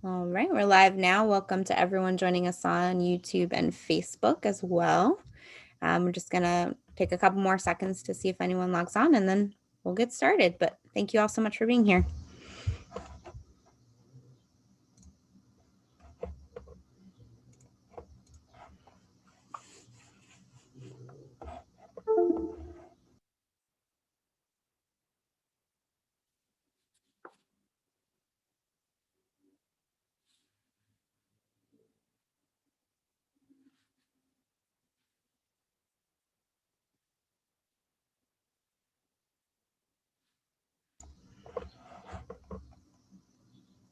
All right, we're live now. Welcome to everyone joining us on YouTube and Facebook as well. We're just gonna take a couple more seconds to see if anyone logs on and then we'll get started. But thank you all so much for being here.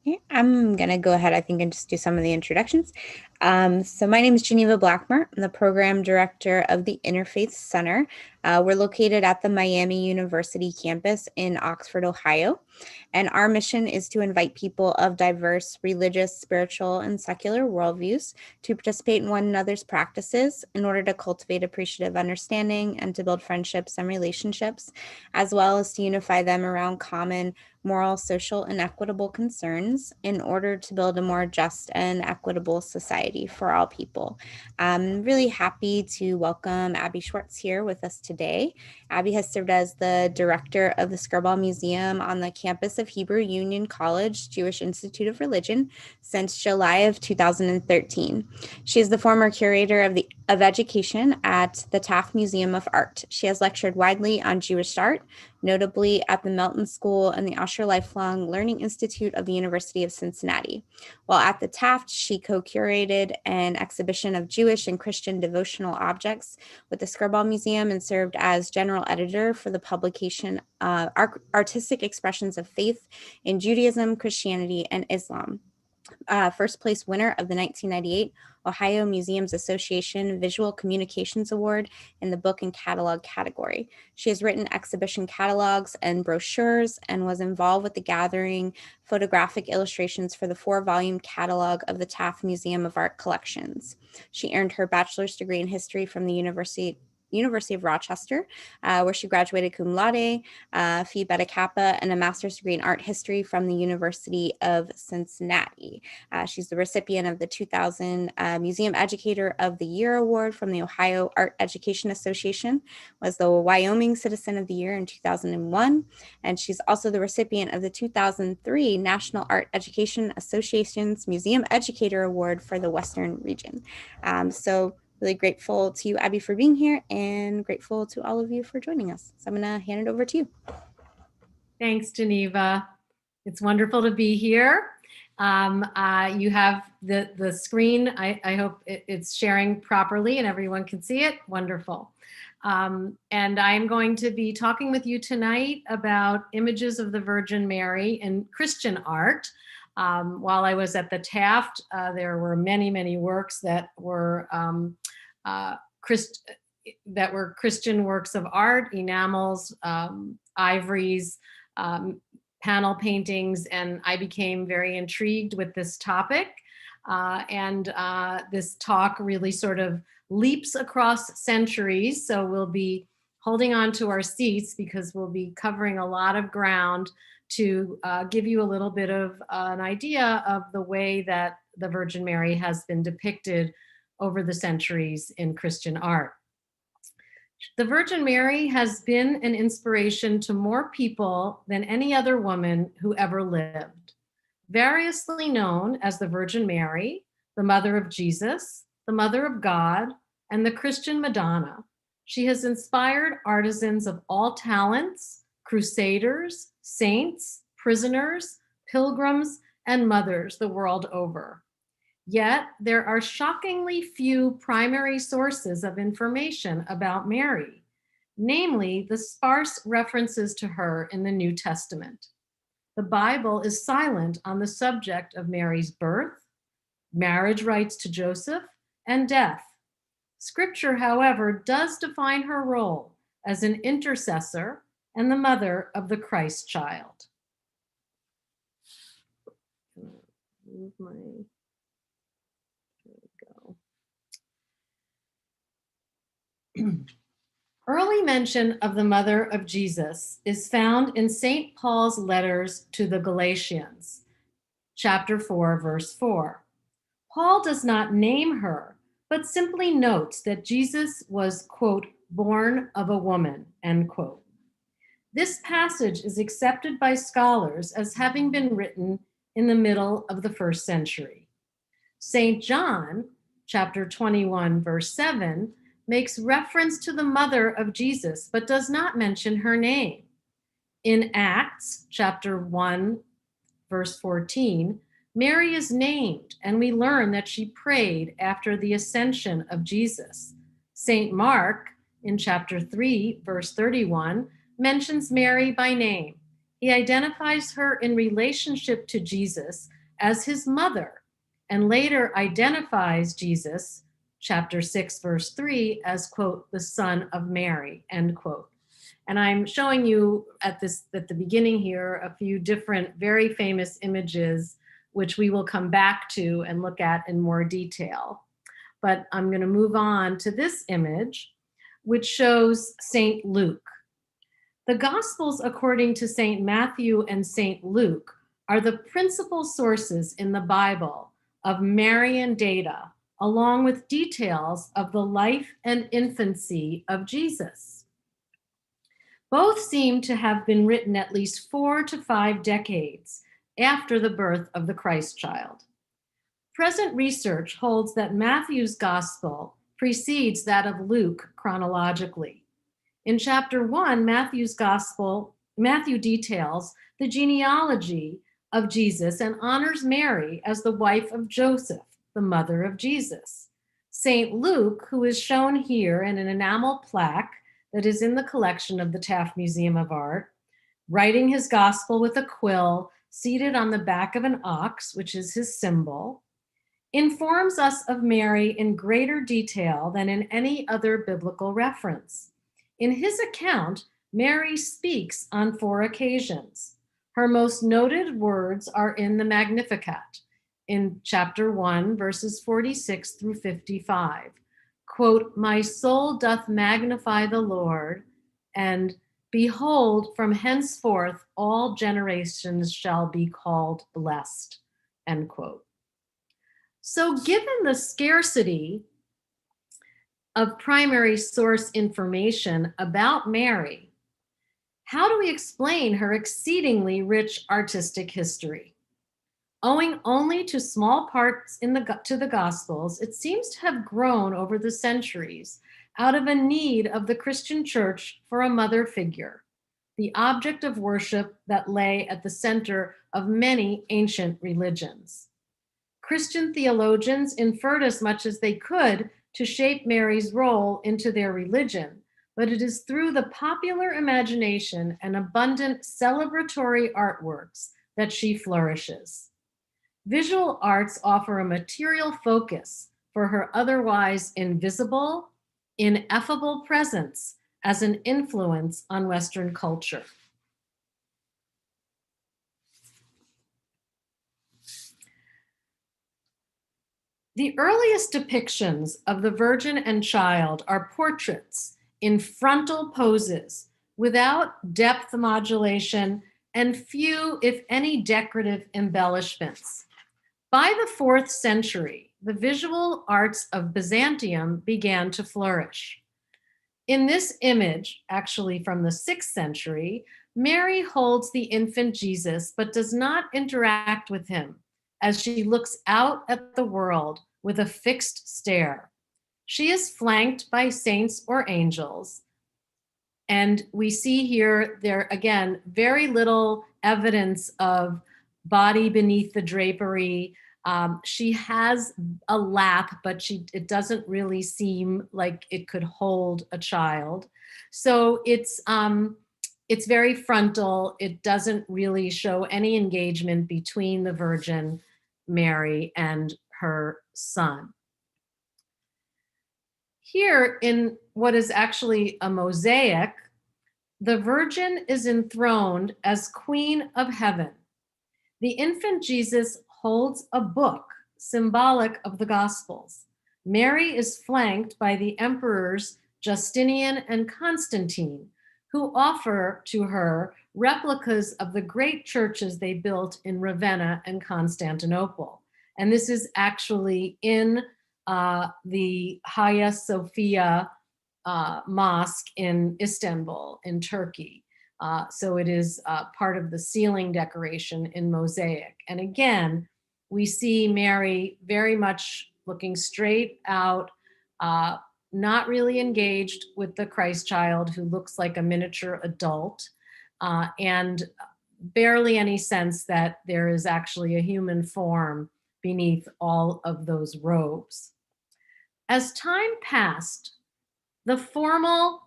Okay, I'm going to go ahead, I think, and just do some of the introductions. So my name is Geneva Blackmer. I'm the program director of the Interfaith Center. We're located at the Miami University campus in Oxford, Ohio. And our mission is to invite people of diverse religious, spiritual, and secular worldviews to participate in one another's practices in order to cultivate appreciative understanding and to build friendships and relationships, as well as to unify them around common moral, social, and equitable concerns in order to build a more just and equitable society for all people. I'm really happy to welcome Abby Schwartz here with us today. Abby has served as the director of the Skirball Museum on the campus of Hebrew Union College Jewish Institute of Religion since July of 2013. She is the former curator of education at the Taft Museum of Art. She has lectured widely on Jewish art, notably at the Melton School and the Osher Lifelong Learning Institute of the University of Cincinnati. While at the Taft, she co-curated an exhibition of Jewish and Christian devotional objects with the Skirball Museum and served as general editor for the publication Artistic Expressions of Faith in Judaism, Christianity, and Islam. First place winner of the 1998 Ohio Museums Association Visual Communications Award in the book and catalog category. She has written exhibition catalogs and brochures and was involved with the gathering photographic illustrations for the 4-volume catalog of the Taft Museum of Art collections. She earned her bachelor's degree in history from the University of Rochester, where she graduated cum laude, Phi Beta Kappa, and a master's degree in art history from the University of Cincinnati. She's the recipient of the 2000 Museum Educator of the Year Award from the Ohio Art Education Association, was the Wyoming Citizen of the Year in 2001, and she's also the recipient of the 2003 National Art Education Association's Museum Educator Award for the Western region. So really grateful to you, Abby, for being here, and grateful to all of you for joining us. So I'm going to hand it over to you. Thanks, Geneva. It's wonderful to be here. You have the screen. I hope it's sharing properly and everyone can see it. Wonderful. And I'm going to be talking with you tonight about images of the Virgin Mary in Christian art. While I was at the Taft, there were many works that were Christian works of art, enamels, ivories, panel paintings, and I became very intrigued with this topic. This talk really sort of leaps across centuries. So we'll be holding on to our seats because we'll be covering a lot of ground to give you a little bit of an idea of the way that the Virgin Mary has been depicted over the centuries in Christian art. The Virgin Mary has been an inspiration to more people than any other woman who ever lived. Variously known as the Virgin Mary, the Mother of Jesus, the Mother of God, and the Christian Madonna, she has inspired artisans of all talents, crusaders, saints, prisoners, pilgrims, and mothers the world over. Yet, there are shockingly few primary sources of information about Mary, namely the sparse references to her in the New Testament. The Bible is silent on the subject of Mary's birth, marriage rights to Joseph, and death. Scripture, however, does define her role as an intercessor and the mother of the Christ child. Move my... Early mention of the mother of Jesus is found in St. Paul's letters to the Galatians. chapter 4, verse 4. Paul does not name her, but simply notes that Jesus was, quote, born of a woman, end quote. This passage is accepted by scholars as having been written in the middle of the first century. St. John, chapter 21, verse 7, makes reference to the mother of Jesus, but does not mention her name. In Acts, chapter 1, verse 14, Mary is named, and we learn that she prayed after the ascension of Jesus. St. Mark, in chapter 3, verse 31, mentions Mary by name. He identifies her in relationship to Jesus as his mother, and later identifies Jesus, chapter 6, verse 3, as, quote, the son of Mary, end quote. And I'm showing you at the beginning here a few different very famous images, which we will come back to and look at in more detail. But I'm going to move on to this image, which shows St. Luke. The Gospels, according to St. Matthew and St. Luke, are the principal sources in the Bible of Marian data, along with details of the life and infancy of Jesus. Both seem to have been written at least 4 to 5 decades after the birth of the Christ child. Present research holds that Matthew's gospel precedes that of Luke chronologically. In chapter 1, Matthew details the genealogy of Jesus and honors Mary as the wife of Joseph, the mother of Jesus. St. Luke, who is shown here in an enamel plaque that is in the collection of the Taft Museum of Art, writing his gospel with a quill, seated on the back of an ox, which is his symbol, informs us of Mary in greater detail than in any other biblical reference. In his account, Mary speaks on 4 occasions. Her most noted words are in the Magnificat, in chapter 1, verses 46 through 55. Quote, my soul doth magnify the Lord, and behold, from henceforth all generations shall be called blessed, end quote. So given the scarcity of primary source information about Mary, how do we explain her exceedingly rich artistic history? Owing only to small parts to the Gospels, it seems to have grown over the centuries out of a need of the Christian church for a mother figure, the object of worship that lay at the center of many ancient religions. Christian theologians inferred as much as they could to shape Mary's role into their religion, but it is through the popular imagination and abundant celebratory artworks that she flourishes. Visual arts offer a material focus for her otherwise invisible, ineffable presence as an influence on Western culture. The earliest depictions of the Virgin and Child are portraits in frontal poses without depth modulation and few, if any, decorative embellishments. By the 4th century, the visual arts of Byzantium began to flourish. In this image, actually from the 6th century, Mary holds the infant Jesus but does not interact with him as she looks out at the world with a fixed stare. She is flanked by saints or angels. And we see here, there again, very little evidence of body beneath the drapery. She has a lap, but it doesn't really seem like it could hold a child. So it's very frontal. It doesn't really show any engagement between the Virgin Mary and her son. Here, in what is actually a mosaic, the Virgin is enthroned as Queen of Heaven. The infant Jesus holds a book symbolic of the Gospels. Mary is flanked by the emperors Justinian and Constantine, who offer to her replicas of the great churches they built in Ravenna and Constantinople. And this is actually in the Hagia Sophia mosque in Istanbul, in Turkey. So it is part of the ceiling decoration in mosaic. And again, we see Mary very much looking straight out, not really engaged with the Christ child who looks like a miniature adult, and barely any sense that there is actually a human form beneath all of those robes. As time passed, the formal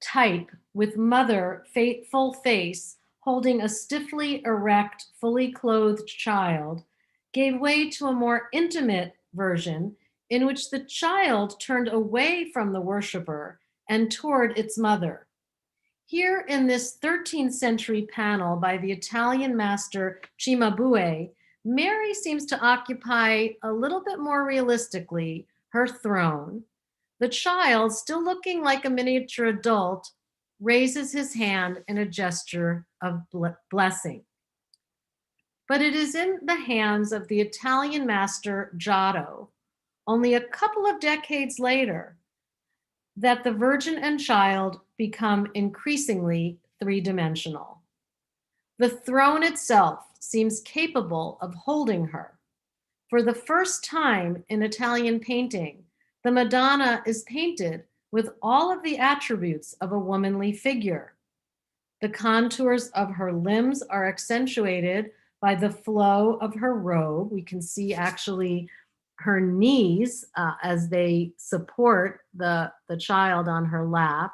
type with mother, full face, holding a stiffly erect, fully clothed child, gave way to a more intimate version in which the child turned away from the worshiper and toward its mother. Here in this 13th century panel by the Italian master Cimabue, Mary seems to occupy a little bit more realistically her throne. The child, still looking like a miniature adult, raises his hand in a gesture of blessing. But it is in the hands of the Italian master Giotto, only a couple of decades later, that the Virgin and child become increasingly three-dimensional. The throne itself seems capable of holding her. For the first time in Italian painting, the Madonna is painted with all of the attributes of a womanly figure. The contours of her limbs are accentuated by the flow of her robe. We can see actually her knees as they support the child on her lap.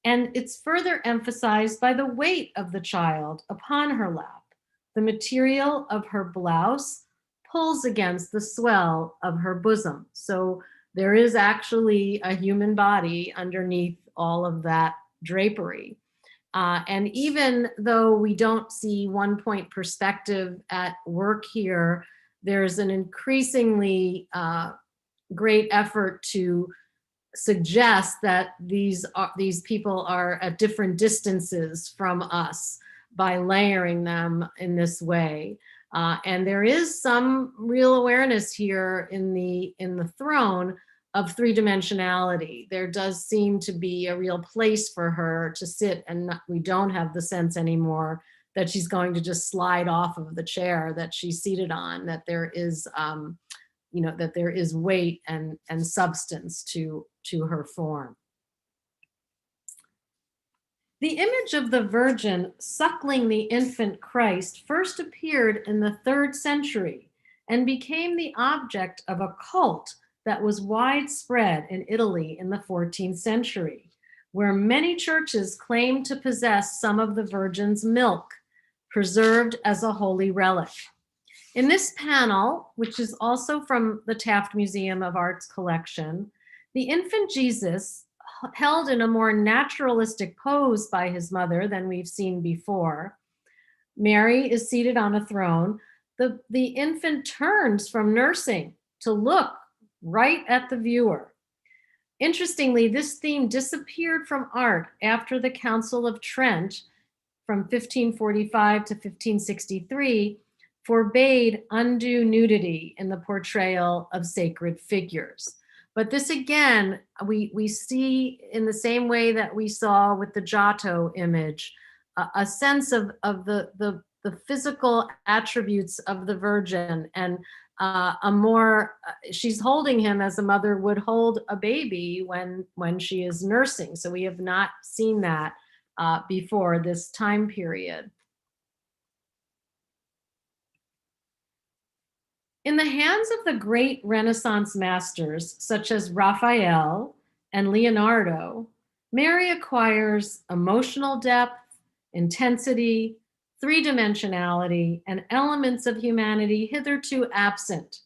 And it's further emphasized by the weight of the child upon her lap. The material of her blouse pulls against the swell of her bosom. So there is actually a human body underneath all of that drapery. And even though we don't see one point perspective at work here, there's an increasingly great effort to suggest that these people are at different distances from us by layering them in this way. And there is some real awareness here in the throne of three-dimensionality. There does seem to be a real place for her to sit, and we don't have the sense anymore that she's going to just slide off of the chair that she's seated on, that there is that there is weight and substance to her form. The image of the Virgin suckling the infant Christ first appeared in the 3rd century and became the object of a cult that was widespread in Italy in the 14th century, where many churches claimed to possess some of the Virgin's milk, preserved as a holy relic. In this panel, which is also from the Taft Museum of Art's collection, the infant Jesus, held in a more naturalistic pose by his mother than we've seen before. Mary is seated on a throne. The infant turns from nursing to look right at the viewer. Interestingly, this theme disappeared from art after the Council of Trent from 1545 to 1563 forbade undue nudity in the portrayal of sacred figures. But this again, we see in the same way that we saw with the Giotto image, a sense of the physical attributes of the Virgin, and she's holding him as a mother would hold a baby when she is nursing. So we have not seen that before this time period. In the hands of the great Renaissance masters, such as Raphael and Leonardo, Mary acquires emotional depth, intensity, three-dimensionality, and elements of humanity hitherto absent.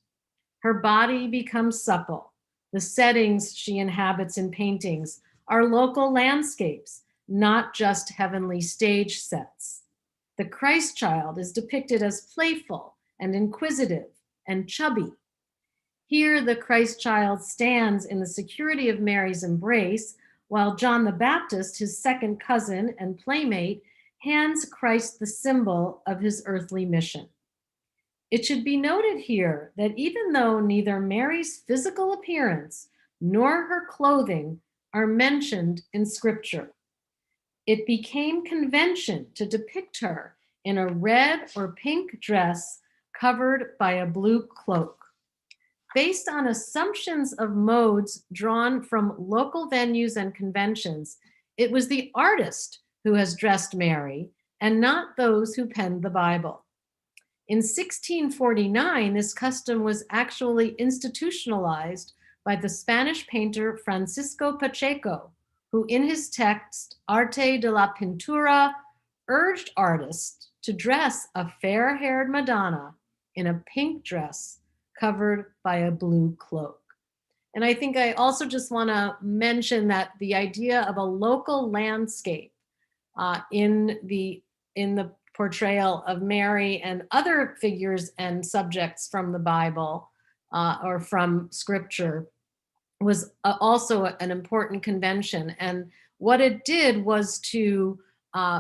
Her body becomes supple. The settings she inhabits in paintings are local landscapes, not just heavenly stage sets. The Christ child is depicted as playful and inquisitive and chubby. Here, the Christ child stands in the security of Mary's embrace, while John the Baptist, his second cousin and playmate, hands Christ the symbol of his earthly mission. It should be noted here that even though neither Mary's physical appearance nor her clothing are mentioned in Scripture, it became convention to depict her in a red or pink dress covered by a blue cloak. Based on assumptions of modes drawn from local venues and conventions, it was the artist who has dressed Mary and not those who penned the Bible. In 1649, this custom was actually institutionalized by the Spanish painter Francisco Pacheco, who in his text Arte de la Pintura urged artists to dress a fair-haired Madonna in a pink dress covered by a blue cloak. And I think I also just want to mention that the idea of a local landscape in the portrayal of Mary and other figures and subjects from the Bible or from Scripture was also an important convention. And what it did was to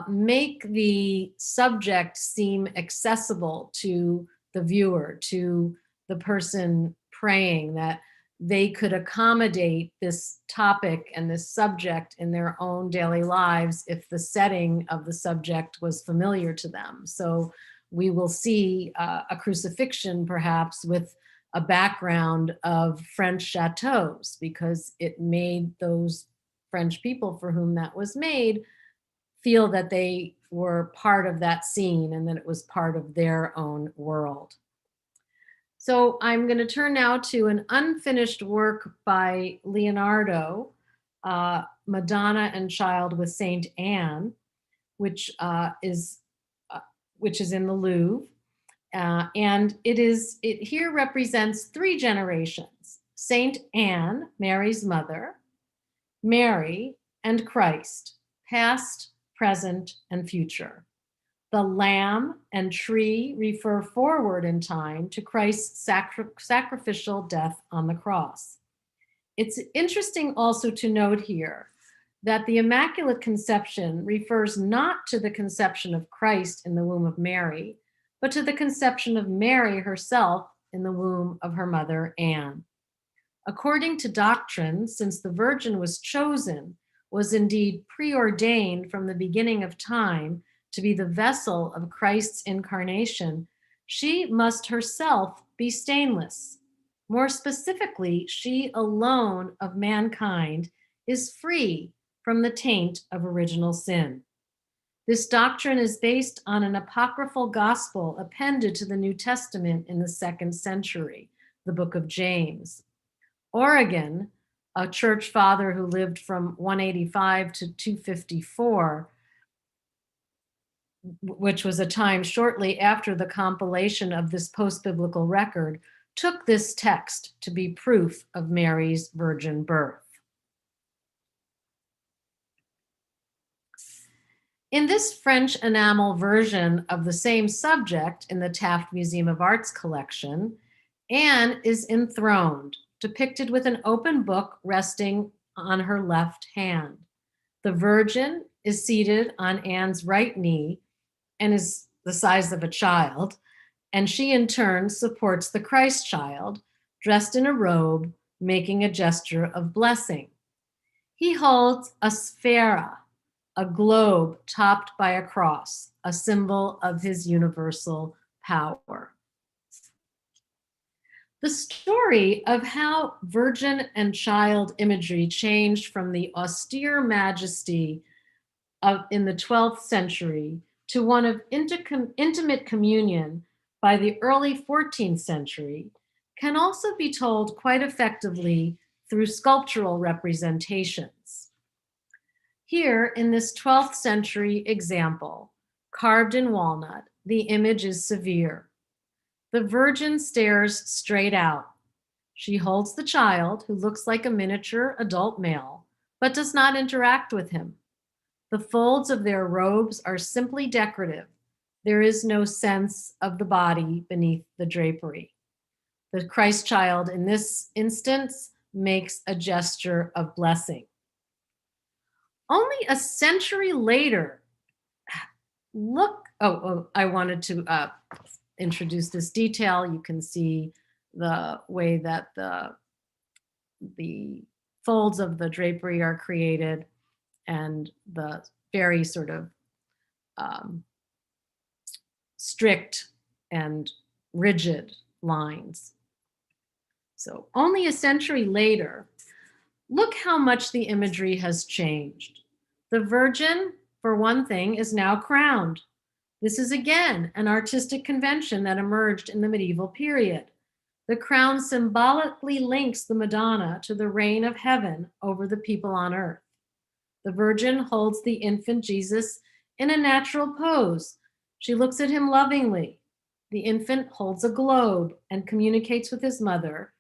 make the subject seem accessible to the viewer, to the person praying, that they could accommodate this topic and this subject in their own daily lives if the setting of the subject was familiar to them. So we will see a crucifixion perhaps with a background of French chateaus, because it made those French people for whom that was made feel that they were part of that scene and that it was part of their own world. So I'm going to turn now to an unfinished work by Leonardo, Madonna and Child with Saint Anne, which is in the Louvre. And it here represents three generations: Saint Anne, Mary's mother, Mary, and Christ, past, present, and future. The lamb and tree refer forward in time to Christ's sacrificial death on the cross. It's interesting also to note here that the Immaculate Conception refers not to the conception of Christ in the womb of Mary, but to the conception of Mary herself in the womb of her mother, Anne. According to doctrine, since the Virgin was chosen, was indeed preordained from the beginning of time to be the vessel of Christ's incarnation, she must herself be stainless. More specifically, she alone of mankind is free from the taint of original sin. This doctrine is based on an apocryphal gospel appended to the New Testament in the 2nd century, the book of James. Origen, a church father who lived from 185 to 254, which was a time shortly after the compilation of this post-biblical record, took this text to be proof of Mary's virgin birth. In this French enamel version of the same subject in the Taft Museum of Art's collection, Anne is enthroned, depicted with an open book resting on her left hand. The Virgin is seated on Anne's right knee and is the size of a child, and she in turn supports the Christ child, dressed in a robe, making a gesture of blessing. He holds a sphera, a globe topped by a cross, a symbol of his universal power. The story of how virgin and child imagery changed from the austere majesty in the 12th century to one of intimate communion by the early 14th century can also be told quite effectively through sculptural representations. Here in this 12th century example, carved in walnut, the image is severe. The Virgin stares straight out. She holds the child, who looks like a miniature adult male, but does not interact with him. The folds of their robes are simply decorative. There is no sense of the body beneath the drapery. The Christ child in this instance makes a gesture of blessing. Only a century later, I wanted to introduce this detail. You can see the way that the folds of the drapery are created and the very sort of um, strict and rigid lines. So only a century later, look how much the imagery has changed. The Virgin, for one thing, is now crowned. This is again an artistic convention that emerged in the medieval period. The crown symbolically links the Madonna to the reign of heaven over the people on earth. The Virgin holds the infant Jesus in a natural pose. She looks at him lovingly. The infant holds a globe and communicates with his mother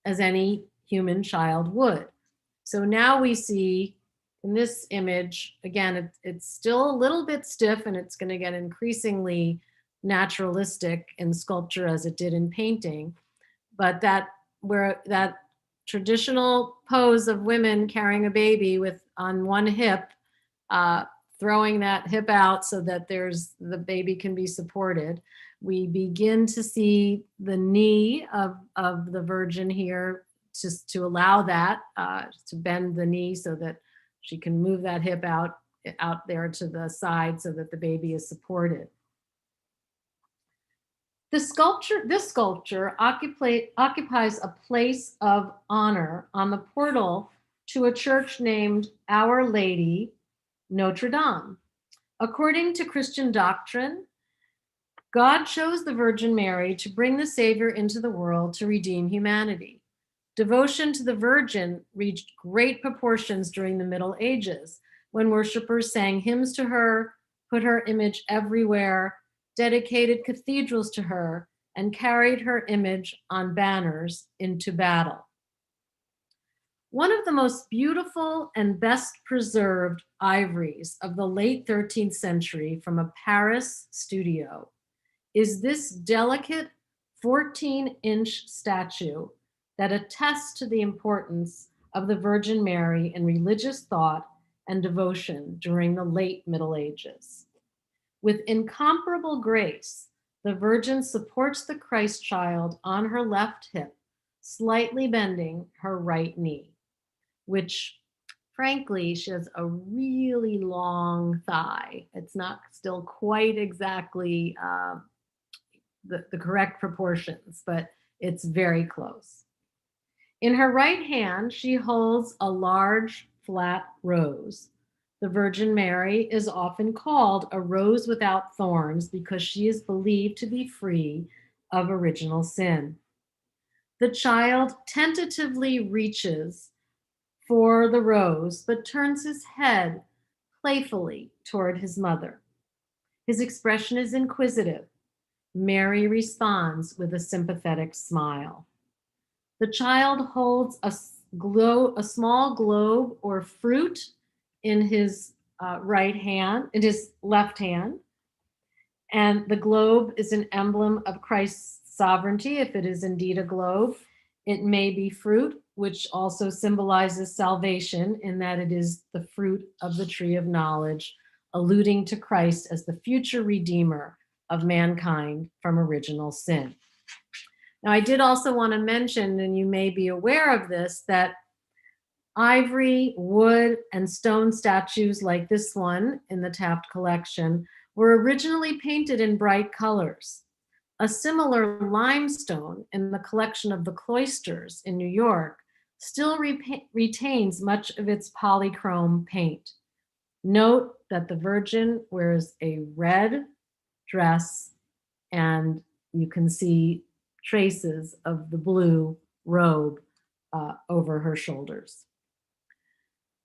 as any human child would. So now we see in this image, again, it's still a little bit stiff and it's going to get increasingly naturalistic in sculpture as it did in painting. But that traditional pose of women carrying a baby with on one hip, throwing that hip out so that the baby can be supported. We begin to see the knee of the Virgin here, just to allow that to bend the knee so that she can move that hip out there to the side so that the baby is supported. This sculpture occupies a place of honor on the portal to a church named Our Lady Notre Dame. According to Christian doctrine, God chose the Virgin Mary to bring the Savior into the world to redeem humanity. Devotion to the Virgin reached great proportions during the Middle Ages, when worshipers sang hymns to her, put her image everywhere, dedicated cathedrals to her, and carried her image on banners into battle. One of the most beautiful and best preserved ivories of the late 13th century from a Paris studio is this delicate 14-inch statue that attests to the importance of the Virgin Mary in religious thought and devotion during the late Middle Ages. With incomparable grace, the Virgin supports the Christ child on her left hip, slightly bending her right knee, which, frankly, she has a really long thigh. It's not still quite exactly the correct proportions, but it's very close. In her right hand, she holds a large flat rose. The Virgin Mary is often called a rose without thorns because she is believed to be free of original sin. The child tentatively reaches for the rose, but turns his head playfully toward his mother. His expression is inquisitive. Mary responds with a sympathetic smile. The child holds a small globe or fruit in his in his left hand. And the globe is an emblem of Christ's sovereignty, if it is indeed a globe. It may be fruit, which also symbolizes salvation in that it is the fruit of the tree of knowledge, alluding to Christ as the future redeemer of mankind from original sin. Now, I did also want to mention, and you may be aware of this, that ivory, wood, and stone statues like this one in the Taft collection were originally painted in bright colors. A similar limestone in the collection of the Cloisters in New York still retains much of its polychrome paint. Note that the Virgin wears a red dress, and you can see traces of the blue robe over her shoulders.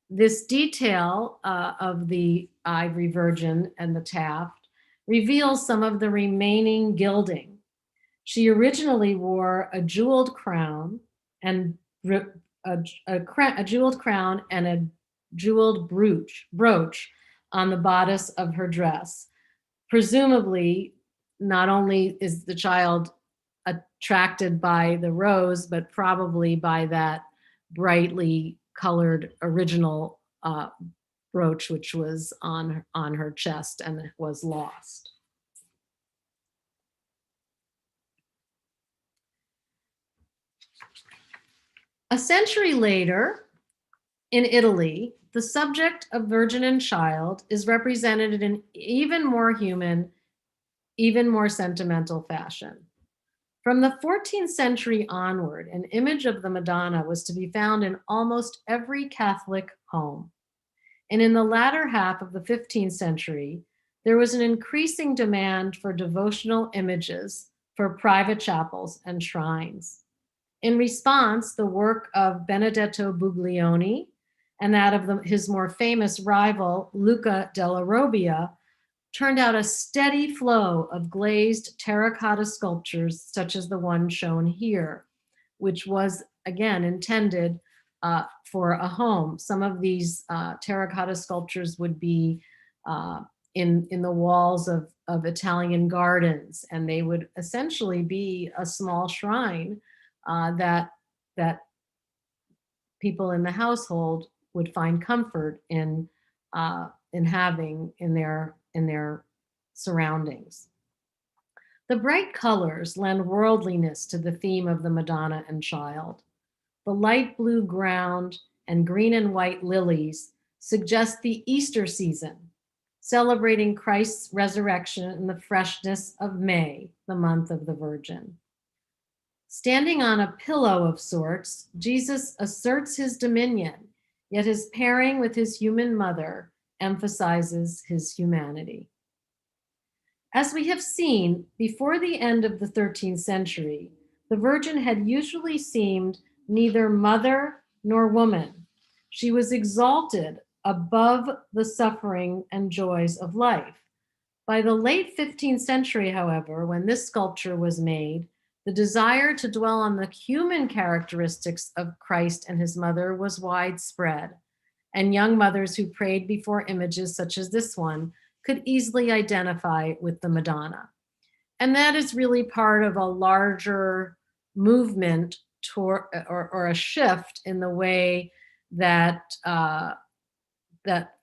This detail of the Ivory Virgin and the Taft reveals some of the remaining gilding. She originally wore a jeweled crown and a jeweled crown and a jeweled brooch on the bodice of her dress. Presumably, not only is the child attracted by the rose, but probably by that brightly colored original brooch, which was on her chest and was lost. A century later, in Italy, the subject of Virgin and Child is represented in an even more human, even more sentimental fashion. From the 14th century onward, an image of the Madonna was to be found in almost every Catholic home. And in the latter half of the 15th century, there was an increasing demand for devotional images for private chapels and shrines. In response, the work of Benedetto Buglioni and that of his more famous rival, Luca della Robbia, turned out a steady flow of glazed terracotta sculptures, such as the one shown here, which was, again, intended for a home. Some of these terracotta sculptures would be in the walls of Italian gardens, and they would essentially be a small shrine that people in the household would find comfort in having in their surroundings. The bright colors lend worldliness to the theme of the Madonna and Child. The light blue ground and green and white lilies suggest the Easter season, celebrating Christ's resurrection in the freshness of May, the month of the Virgin. Standing on a pillow of sorts, Jesus asserts his dominion, yet his pairing with his human mother emphasizes his humanity. As we have seen, before the end of the 13th century, the Virgin had usually seemed neither mother nor woman. She was exalted above the suffering and joys of life. By the late 15th century, however, when this sculpture was made, the desire to dwell on the human characteristics of Christ and his mother was widespread, and young mothers who prayed before images such as this one could easily identify with the Madonna. And that is really part of a larger movement toward, or a shift in the way that that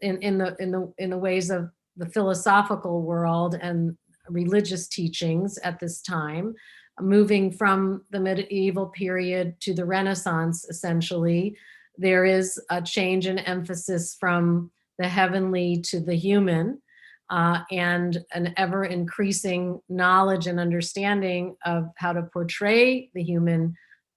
in the ways of the philosophical world and religious teachings at this time, moving from the medieval period to the Renaissance, essentially. There is a change in emphasis from the heavenly to the human, and an ever increasing knowledge and understanding of how to portray the human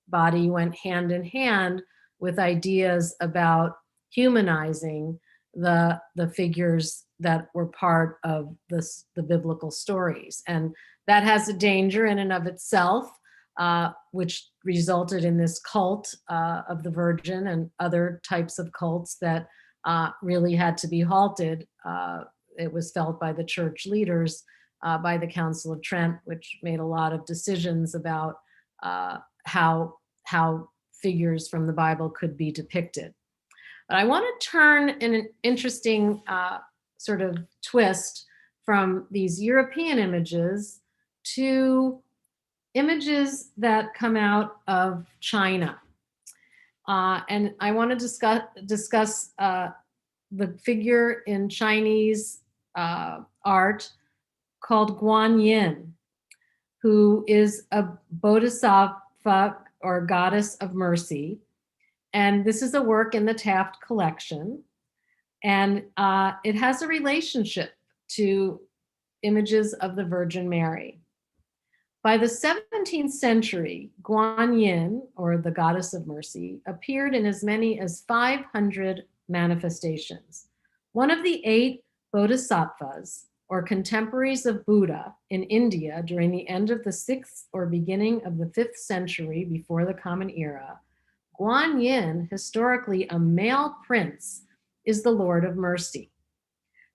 body went hand in hand with ideas about humanizing the figures that were part of the biblical stories. And that has a danger in and of itself, which resulted in this cult of the Virgin and other types of cults that really had to be halted. It was felt by the church leaders, by the Council of Trent, which made a lot of decisions about how figures from the Bible could be depicted. But I want to turn in an interesting sort of twist from these European images to images that come out of China. And I want to discuss the figure in Chinese art called Guan Yin, who is a bodhisattva or goddess of mercy. And this is a work in the Taft collection. And it has a relationship to images of the Virgin Mary. By the 17th century, Guan Yin, or the goddess of mercy, appeared in as many as 500 manifestations. One of the 8 bodhisattvas, or contemporaries of Buddha in India during the end of the 6th or beginning of the 5th century before the Common Era, Guan Yin, historically a male prince, is the Lord of Mercy.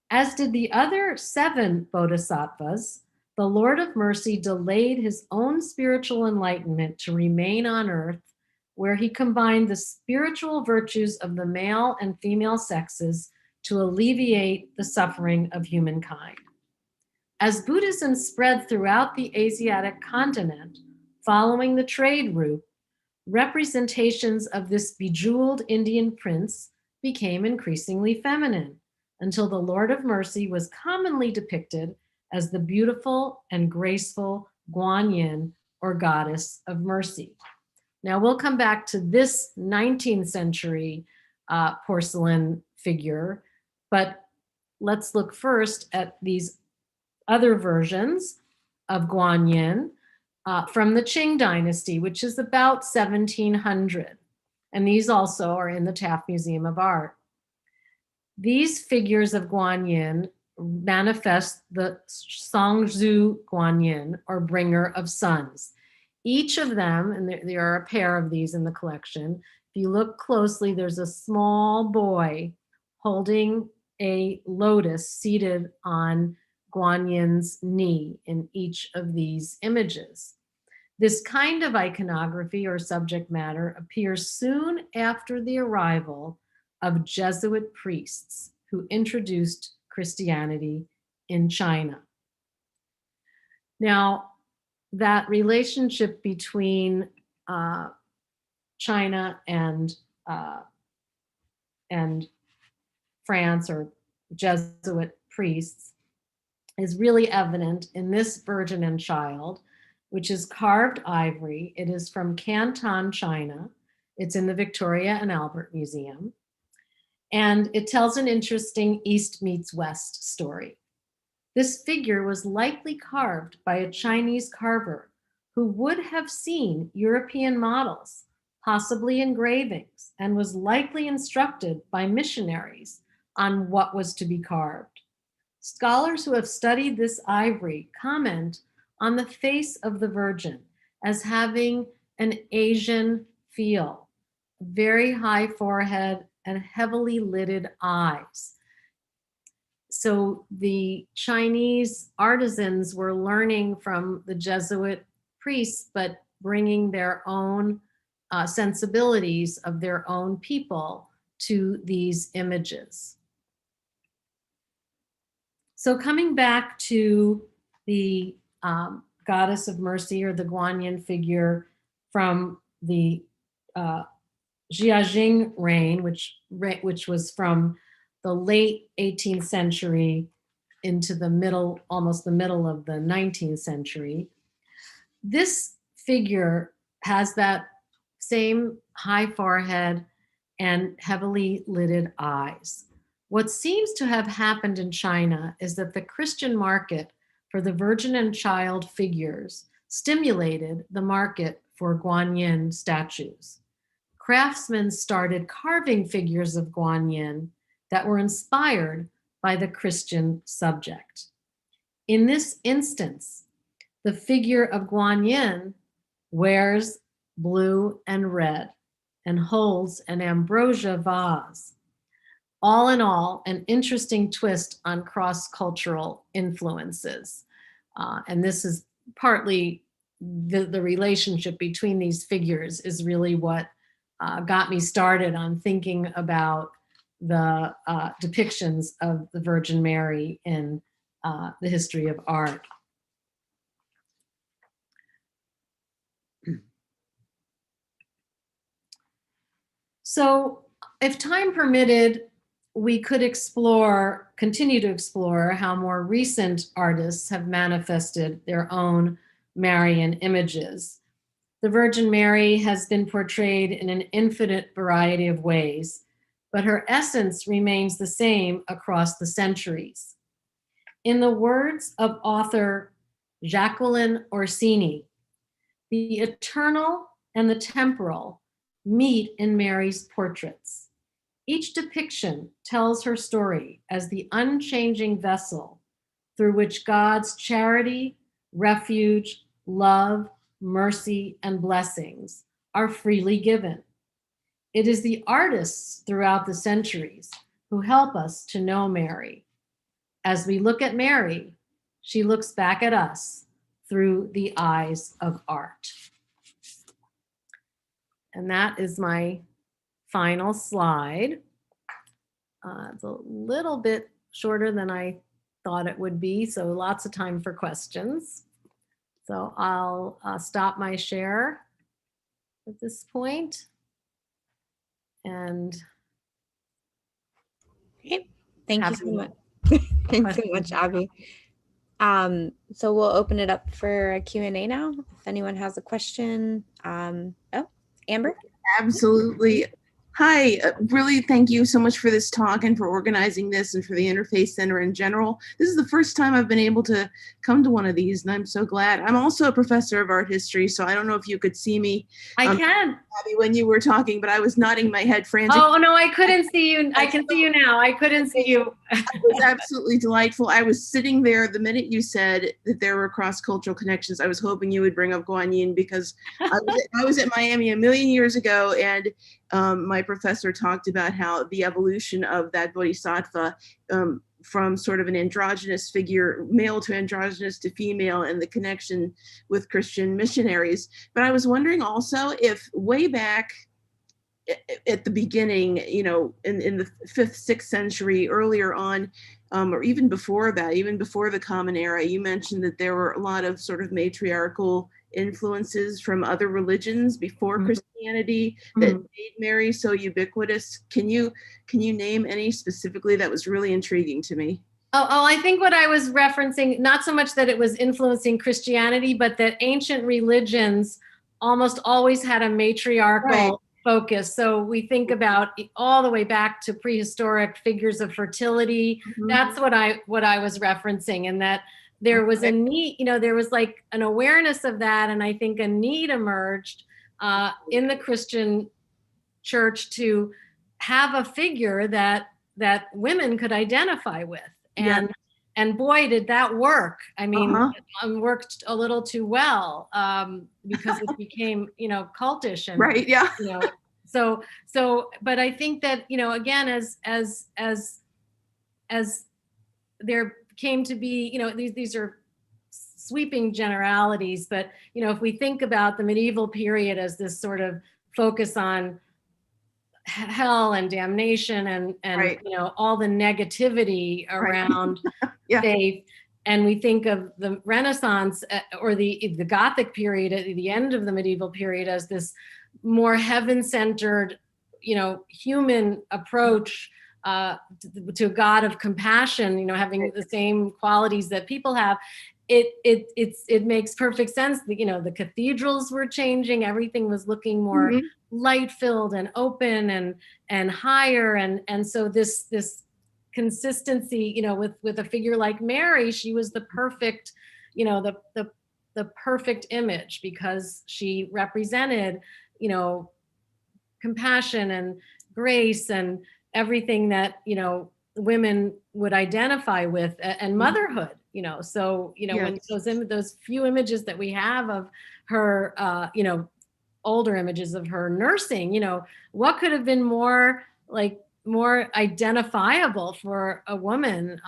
As did the other 7 bodhisattvas, the Lord of Mercy delayed his own spiritual enlightenment to remain on earth, where he combined the spiritual virtues of the male and female sexes to alleviate the suffering of humankind. As Buddhism spread throughout the Asiatic continent, following the trade route, representations of this bejeweled Indian prince became increasingly feminine until the Lord of Mercy was commonly depicted as the beautiful and graceful Guanyin, or goddess of mercy. Now we'll come back to this 19th century porcelain figure, but let's look first at these other versions of Guanyin from the Qing dynasty, which is about 1700. And these also are in the Taft Museum of Art. These figures of Guanyin manifest the Songzhu Guanyin, or bringer of sons. Each of them, and there are a pair of these in the collection, if you look closely, there's a small boy holding a lotus seated on Guanyin's knee in each of these images. This kind of iconography or subject matter appears soon after the arrival of Jesuit priests who introduced Christianity in China. Now, that relationship between China and France, or Jesuit priests, is really evident in this Virgin and Child, which is carved ivory. It is from Canton, China. It's in the Victoria and Albert Museum. And it tells an interesting East meets West story. This figure was likely carved by a Chinese carver who would have seen European models, possibly engravings, and was likely instructed by missionaries on what was to be carved. Scholars who have studied this ivory comment on the face of the Virgin as having an Asian feel, very high forehead and heavily lidded eyes. So the Chinese artisans were learning from the Jesuit priests, but bringing their own sensibilities of their own people to these images. So coming back to the Goddess of Mercy, or the Guanyin figure from the Jiajing reign, which was from the late 18th century into the middle, almost the middle of the 19th century. This figure has that same high forehead and heavily lidded eyes. What seems to have happened in China is that the Christian market for the Virgin and Child figures stimulated the market for Guanyin statues. Craftsmen started carving figures of Guanyin that were inspired by the Christian subject. In this instance, the figure of Guanyin wears blue and red and holds an ambrosia vase. All in all, an interesting twist on cross-cultural influences. And this is partly the relationship between these figures is really what got me started on thinking about the depictions of the Virgin Mary in the history of art. So if time permitted, we could continue to explore how more recent artists have manifested their own Marian images. The Virgin Mary has been portrayed in an infinite variety of ways, but her essence remains the same across the centuries. In the words of author Jacqueline Orsini, the eternal and the temporal meet in Mary's portraits. Each depiction tells her story as the unchanging vessel through which God's charity, refuge, love, mercy, and blessings are freely given. It is the artists throughout the centuries who help us to know Mary. As we look at Mary, she looks back at us through the eyes of art. And that is my final slide. It's a little bit shorter than I thought it would be, so lots of time for questions. So I'll stop my share at this point and Okay. Thank you Happy so to much. Thanks so questions. much, Abby. So we'll open it up for a Q&A now. If anyone has a question. Oh, Amber? Absolutely. Hi, really thank you so much for this talk and for organizing this and for the Interfaith Center in general. This is the first time I've been able to come to one of these, and I'm so glad. I'm also a professor of art history, so I don't know if you could see me, I can. Abby, when you were talking, but I was nodding my head frantically. Oh, no, I couldn't see you. I can see you now. I couldn't see you. It was absolutely delightful. I was sitting there the minute you said that there were cross-cultural connections. I was hoping you would bring up Guan Yin because I was at Miami a million years ago, and my professor talked about how the evolution of that bodhisattva from sort of an androgynous figure, male to androgynous to female, and the connection with Christian missionaries. But I was wondering also if way back at the beginning, you know, in the 5th, 6th century, earlier on, or even before that, even before the Common Era, you mentioned that there were a lot of sort of matriarchal influences from other religions before Christianity that made Mary so ubiquitous. Can you name any specifically? That was really intriguing to me. Oh, I think what I was referencing, not so much that it was influencing Christianity, but that ancient religions almost always had a matriarchal focus. So we think about all the way back to prehistoric figures of fertility. That's what I was referencing, and that there was a need, you know, there was like an awareness of that, and I think a need emerged in the Christian church to have a figure that women could identify with. And boy, did that work. I mean, it worked a little too well because it became, you know, cultish and you know, so but I think that, you know, again, as there came to be, you know, these are sweeping generalities, but, you know, if we think about the medieval period as this sort of focus on hell and damnation and you know, all the negativity around faith, and we think of the Renaissance or the Gothic period at the end of the medieval period as this more heaven-centered, you know, human approach to a God of compassion, you know, having the same qualities that people have. It makes perfect sense that, you know, the cathedrals were changing, everything was looking more light filled and open and higher, and so this consistency, you know, with a figure like Mary, she was the perfect, you know, the perfect image because she represented, you know, compassion and grace and everything that, you know, women would identify with, and motherhood, you know. So, you know, when those few images that we have of her, you know, older images of her nursing, you know, what could have been more identifiable for a woman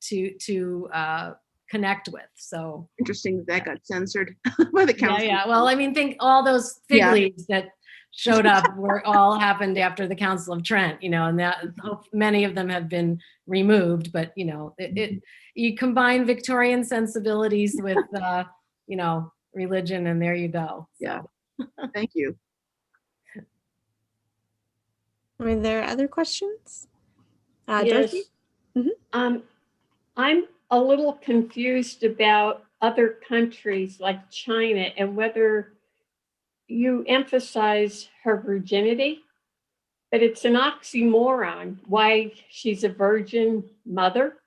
to connect with. So interesting that got censored by the council. Yeah. Well, I mean, think all those fig leaves that showed up were all happened after the Council of Trent, you know, and that many of them have been removed, but, you know, you combine Victorian sensibilities with, you know, religion, and there you go. So. Yeah. Thank you. Are there other questions? Yes. Dorothy? I'm a little confused about other countries like China and whether you emphasize her virginity, but it's an oxymoron why she's a virgin mother.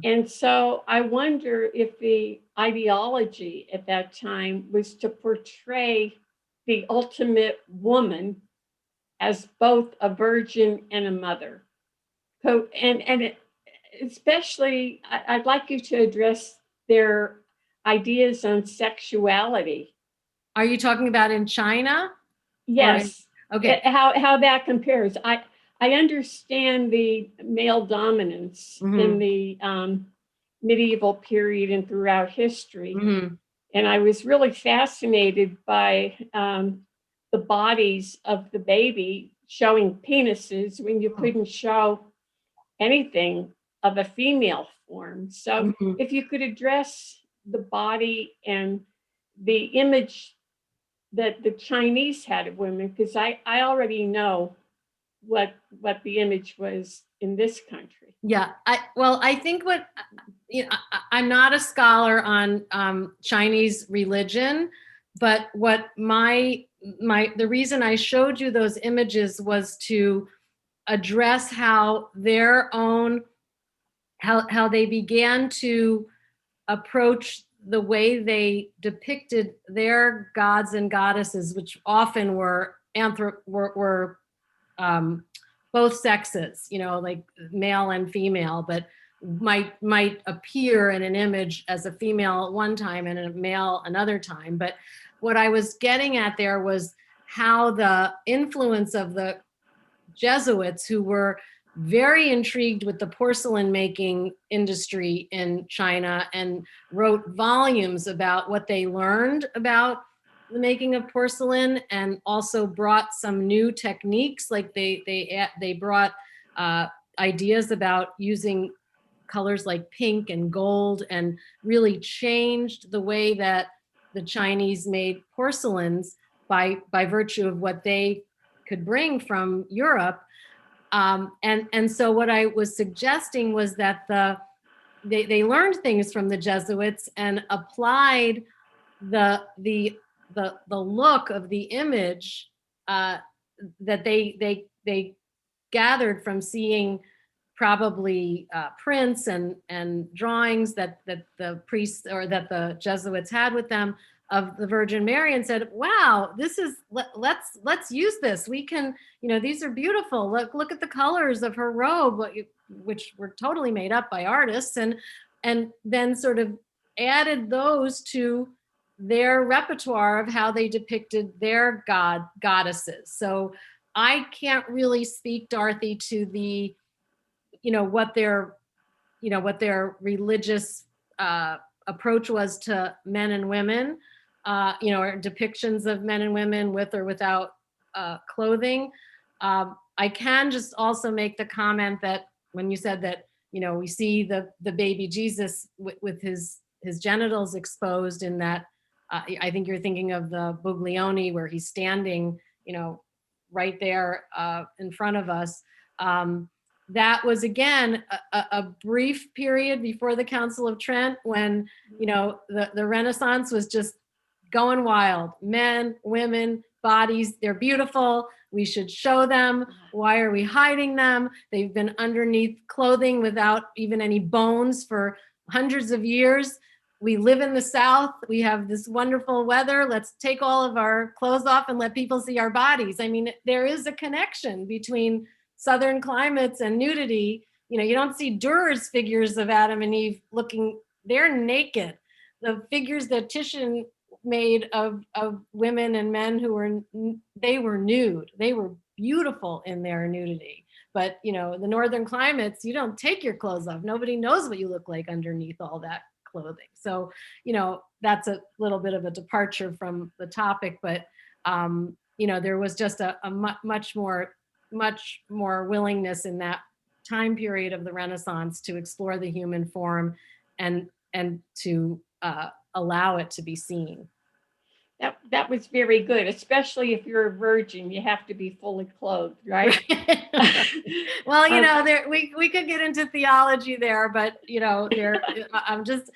And so I wonder if the ideology at that time was to portray the ultimate woman as both a virgin and a mother. So, and especially, I'd like you to address their ideas on sexuality. Are you talking about in China? Yes. Okay. How that compares. I understand the male dominance in the medieval period and throughout history. And I was really fascinated by the bodies of the baby showing penises when you couldn't show anything of a female form. So if you could address the body and the image that the Chinese had of women, because I already know what the image was in this country? Yeah, I think what, I'm not a scholar on Chinese religion, but what the reason I showed you those images was to address how their own, how they began to approach the way they depicted their gods and goddesses, which often were both sexes, like male and female, but might appear in an image as a female at one time and a male another time. But what I was getting at there was how the influence of the Jesuits, who were very intrigued with the porcelain making industry in China and wrote volumes about what they learned about the making of porcelain, and also brought some new techniques. Like they brought ideas about using colors like pink and gold, and really changed the way that the Chinese made porcelains by virtue of what they could bring from Europe. And so what I was suggesting was that they learned things from the Jesuits and applied the look of the image that they gathered from seeing probably prints and drawings that the priests or that the Jesuits had with them of the Virgin Mary, and said, wow, this is, let's use this. We can, these are beautiful. Look at the colors of her robe, which were totally made up by artists, and then sort of added those to their repertoire of how they depicted their goddesses. So I can't really speak, Dorothy, to the, what their religious approach was to men and women, or depictions of men and women with or without clothing. I can just also make the comment that when you said that, we see the baby Jesus with his genitals exposed in that, I think you're thinking of the Buglioni where he's standing, right there in front of us. That was, again, a brief period before the Council of Trent when, the Renaissance was just going wild. Men, women, bodies, they're beautiful. We should show them. Why are we hiding them? They've been underneath clothing without even any bones for hundreds of years. We live in the South. We have this wonderful weather. Let's take all of our clothes off and let people see our bodies. I mean, there is a connection between Southern climates and nudity. You don't see Durer's figures of Adam and Eve they're naked. The figures that Titian made of women and men they were nude. They were beautiful in their nudity. But, the Northern climates, you don't take your clothes off. Nobody knows what you look like underneath all that clothing. So, that's a little bit of a departure from the topic, but, there was just a much more willingness in that time period of the Renaissance to explore the human form and to allow it to be seen. That was very good, especially if you're a virgin. You have to be fully clothed, right? Well, we could get into theology there, but I'm just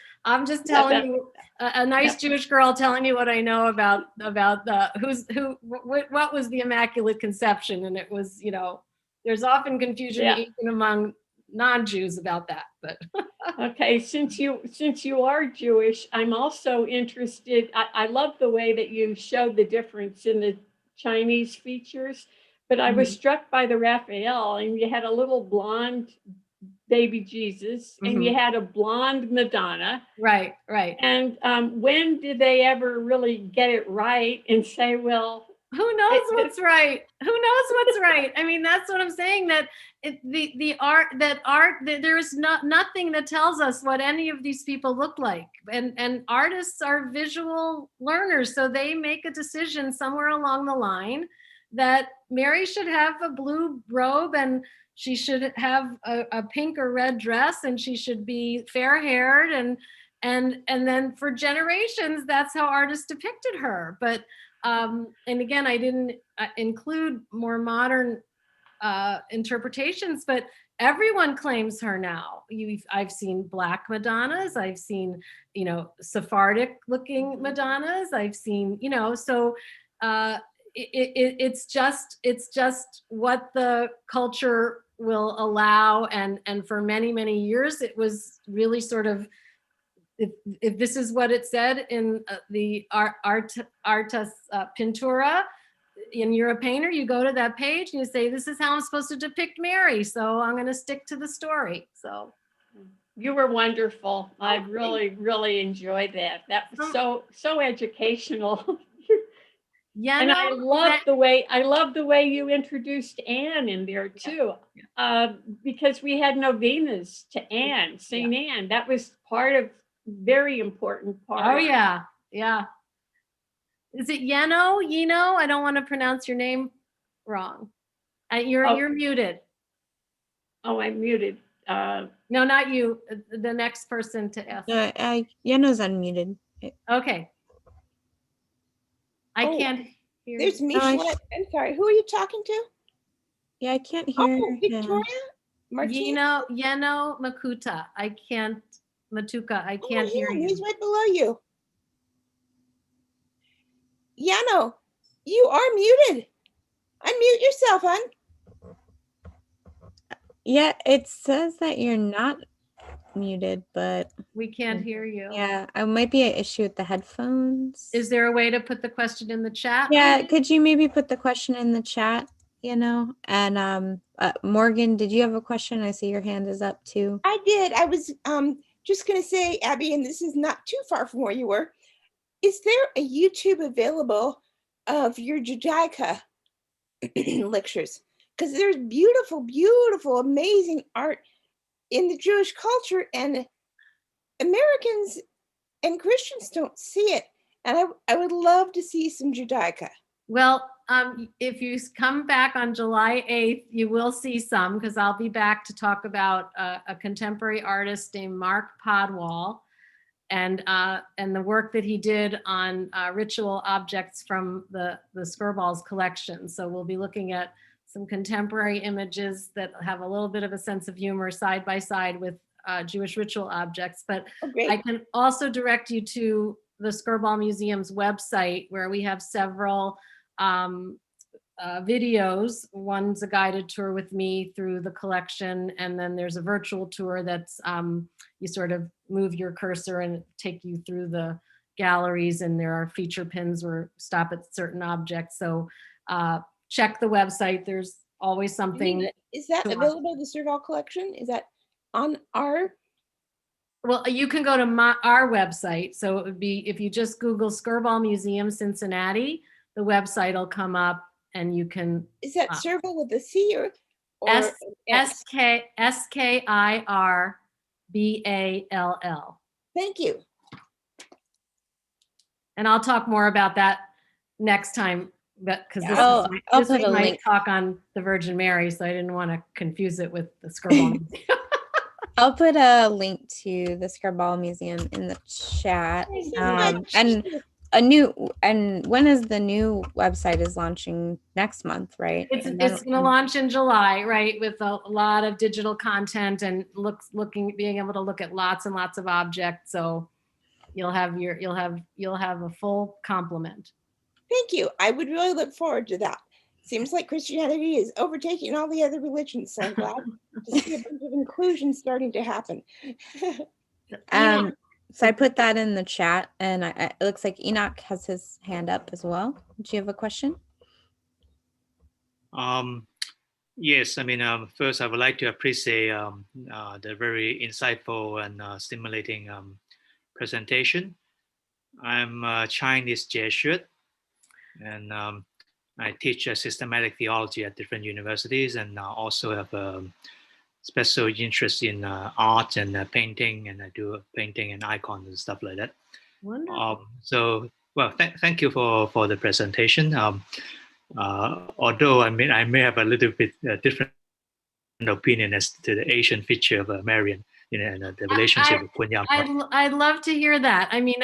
telling you, a nice Jewish girl telling you what I know about what was the Immaculate Conception, and it was, there's often confusion even among non-Jews about that. But okay, since you are Jewish, I'm also interested. I love the way that you showed the difference in the Chinese features, but I was struck by the Raphael, and you had a little blonde baby Jesus, and you had a blonde Madonna. Right. And when did they ever really get it right and say, well, who knows what's right? I mean, that's what I'm saying, that there is nothing that tells us what any of these people look like. And artists are visual learners. So they make a decision somewhere along the line that Mary should have a blue robe, and she should have a pink or red dress, and she should be fair haired. And then for generations, that's how artists depicted her. But and again, I didn't include more modern interpretations, but everyone claims her now. I've seen Black Madonnas. I've seen, Sephardic looking Madonnas. I've seen, so it's just what the culture will allow. And for many, many years, it was really sort of, if this is what it said in the Artas Pintura, and you're a painter, you go to that page and you say, this is how I'm supposed to depict Mary. So I'm going to stick to the story. So you were wonderful. I really, really enjoyed that. That was so educational. Yeah, and I love the way you introduced Anne in there too, because we had novenas to Anne, Saint Anne. That was very important part. Oh yeah, yeah. Is it Yeno? I don't want to pronounce your name wrong. You're muted. Oh, I'm muted. No, not you. The next person to ask. Yeno's unmuted. Okay. I can't hear. There's Michelle. I'm sorry. Who are you talking to? Yeah, I can't hear. Victoria? Yeno Makuta. Matuka. I can't hear you. He's right below you. Yano, you are muted. Unmute yourself, hon. Yeah, it says that you're not muted, but we can't hear you. Yeah, it might be an issue with the headphones. Is there a way to put the question in the chat? Yeah, maybe? Could you maybe put the question in the chat, And Morgan, did you have a question? I see your hand is up too. I did. I was just going to say, Abby, and this is not too far from where you were. Is there a YouTube available of your Judaica lectures? Because there's beautiful, beautiful, amazing art in the Jewish culture, and Americans and Christians don't see it. And I would love to see some Judaica. Well, if you come back on July 8th, you will see some, because I'll be back to talk about a contemporary artist named Mark Podwall. And the work that he did on ritual objects from the Skirball's collection. So we'll be looking at some contemporary images that have a little bit of a sense of humor side by side with Jewish ritual objects. But I can also direct you to the Skirball Museum's website, where we have several videos. One's a guided tour with me through the collection, and then there's a virtual tour that's you sort of move your cursor and take you through the galleries, and there are feature pins or stop at certain objects. So check the website. There's always something. Is that available, the Skirball collection? Is that on our? Well, you can go to our website. So it would be, if you just Google Skirball Museum Cincinnati, the website will come up, and you can. Is that Skirball with a C or Skirball? Thank you. And I'll talk more about that next time, because this is my talk on the Virgin Mary, so I didn't want to confuse it with the Skirball Museum. I'll put a link to the Skirball Museum in the chat. And when is the new website is launching next month, right? It's going to launch in July, right? With a lot of digital content and being able to look at lots and lots of objects. So you'll have a full complement. Thank you. I would really look forward to that. Seems like Christianity is overtaking all the other religions. So I'm glad to see a bunch of inclusion starting to happen. So I put that in the chat, and it looks like Enoch has his hand up as well. Do you have a question? Yes, I mean, first I would like to appreciate the very insightful and stimulating presentation. I'm a Chinese Jesuit, and I teach systematic theology at different universities, and also have a special interest in art and painting, and I do painting and icons and stuff like that. Wonderful. Thank you for the presentation. Although I may have a little bit different opinion as to the Asian feature of Marian, and the relationship with Kunyam. I'd love to hear that. I mean,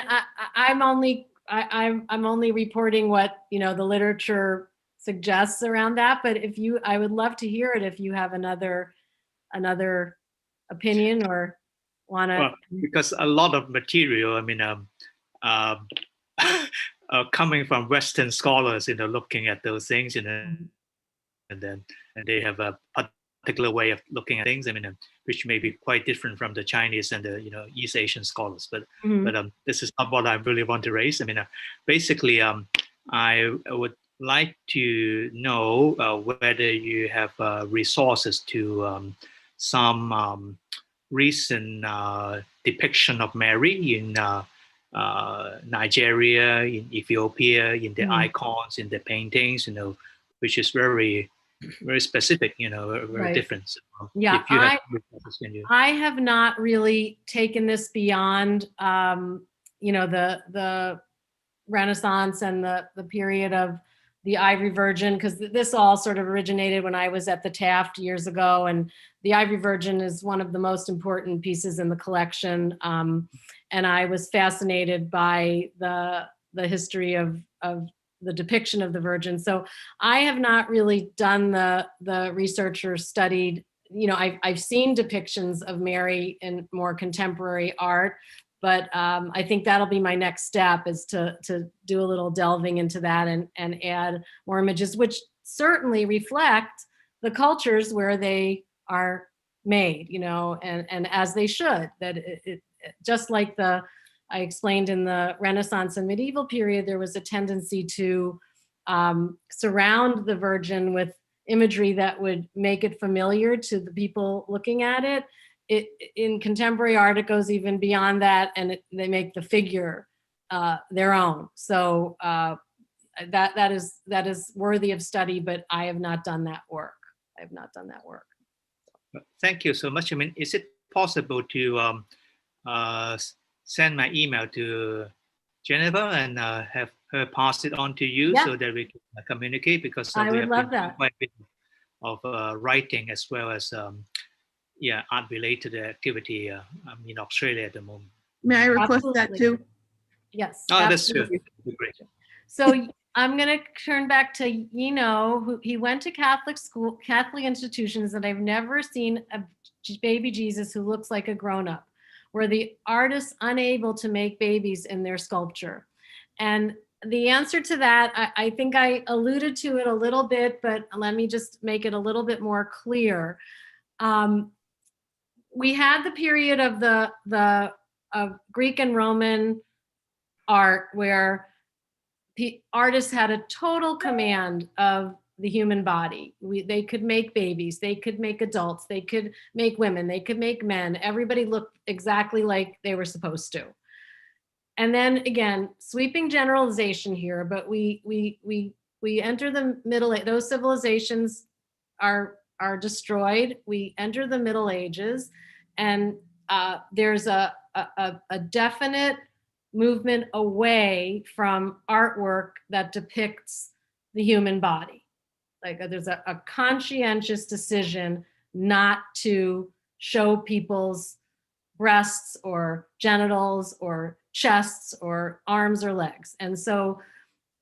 I'm only reporting what the literature suggests around that. But I would love to hear it if you have another another opinion or want to? Well, because a lot of material, I mean, coming from Western scholars, looking at those things, and they have a particular way of looking at things. I mean, which may be quite different from the Chinese and the East Asian scholars. But this is not what I really want to raise. I mean, basically, I would like to know whether you have resources to some recent depiction of Mary in Nigeria, in Ethiopia, in the icons, in the paintings, which is very, very specific, very different. So yeah, if you have resources, I have not really taken this beyond, the Renaissance and the period of the Ivory Virgin, because this all sort of originated when I was at the Taft years ago, and the Ivory Virgin is one of the most important pieces in the collection. And I was fascinated by the history of the depiction of the Virgin. So I have not really done the research or studied. I've seen depictions of Mary in more contemporary art, but I think that'll be my next step, is to do a little delving into that and add more images, which certainly reflect the cultures where they are made, and as they should. That it just like I explained in the Renaissance and medieval period, there was a tendency to surround the Virgin with imagery that would make it familiar to the people looking at it. In contemporary art, it goes even beyond that, and they make the figure their own. So that is worthy of study, but I have not done that work. Thank you so much. I mean, is it possible to send my email to Jennifer and have her pass it on to you so that we can communicate? Because I we would have love been that. quite a bit of writing as well as art-related activity in Australia at the moment. May I request that Absolutely. too? Yes. Oh, that's absolutely. true. Great. So I'm going to turn back to who he went to Catholic school, Catholic institutions, and I've never seen a baby Jesus who looks like a grown-up, where the artists unable to make babies in their sculpture. And the answer to that, I think I alluded to it a little bit, but let me just make it a little bit more clear. We had the period of the Greek and Roman art where artists had a total command of the human body. They could make babies, they could make adults, they could make women, they could make men. Everybody looked exactly like they were supposed to. And then again, sweeping generalization here, but we enter the Middle Age. Those civilizations are destroyed. We enter the Middle Ages, and there's a definite movement away from artwork that depicts the human body. Like there's a conscientious decision not to show people's breasts or genitals or chests or arms or legs. And so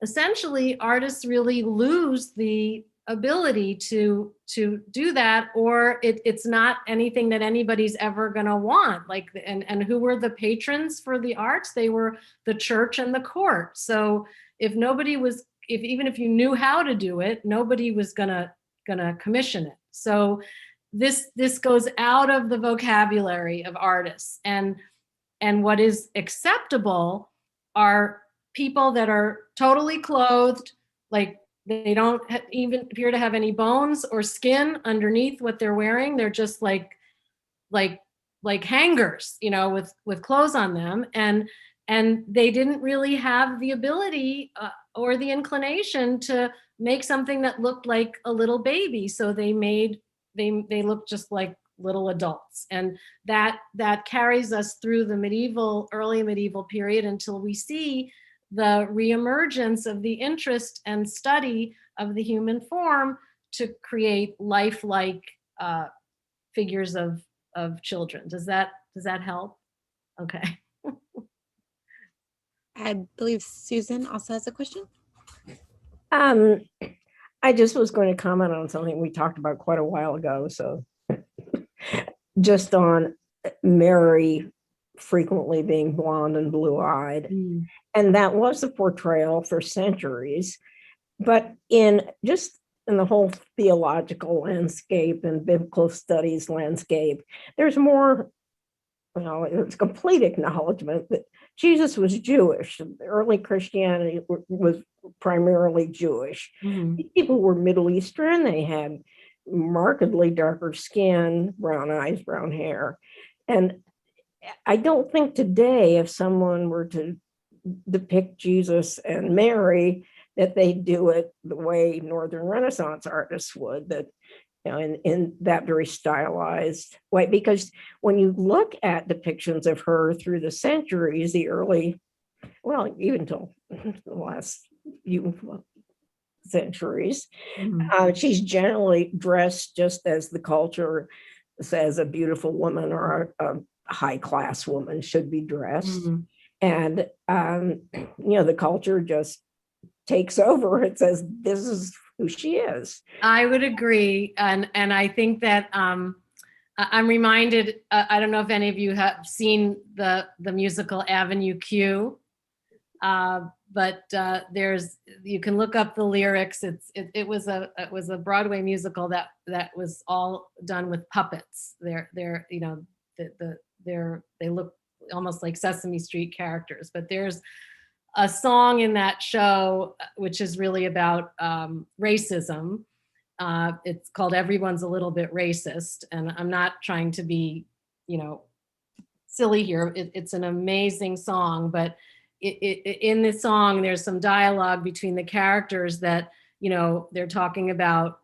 essentially artists really lose the ability to do that, or it's not anything that anybody's ever going to want. Like, and who were the patrons for the arts? They were the church and the court. So if nobody was, even if you knew how to do it, nobody was gonna commission it. So this goes out of the vocabulary of artists, and what is acceptable are people that are totally clothed, like they don't even appear to have any bones or skin underneath what they're wearing. They're just like hangers, with clothes on them, and they didn't really have the ability or the inclination to make something that looked like a little baby. So they looked just like little adults, and that carries us through the early medieval period until we see the reemergence of the interest and study of the human form to create lifelike figures of children. Does that help? Okay. I believe Susan also has a question. I just was going to comment on something we talked about quite a while ago. So just on Mary frequently being blonde and blue-eyed. Mm. And that was a portrayal for centuries. But in the whole theological landscape and biblical studies landscape, there's more, it's complete acknowledgement that Jesus was Jewish. Early Christianity was primarily Jewish. Mhm. These people were Middle Eastern. They had markedly darker skin, brown eyes, brown hair. And I don't think today, if someone were to depict Jesus and Mary, that they do it the way Northern Renaissance artists would, that in that very stylized way. Because when you look at depictions of her through the centuries, even till the last few centuries, Mhm. she's generally dressed just as the culture says a beautiful woman or a high class woman should be dressed. Mhm. And the culture just takes over. It says this is who she is. I would agree, and I think that I'm reminded. I don't know if any of you have seen the musical Avenue Q, but you can look up the lyrics. It was a Broadway musical that was all done with puppets. They look almost like Sesame Street characters, but there's a song in that show which is really about racism. It's called Everyone's a Little Bit Racist, and I'm not trying to be silly here. It's an amazing song, but in this song there's some dialogue between the characters that they're talking about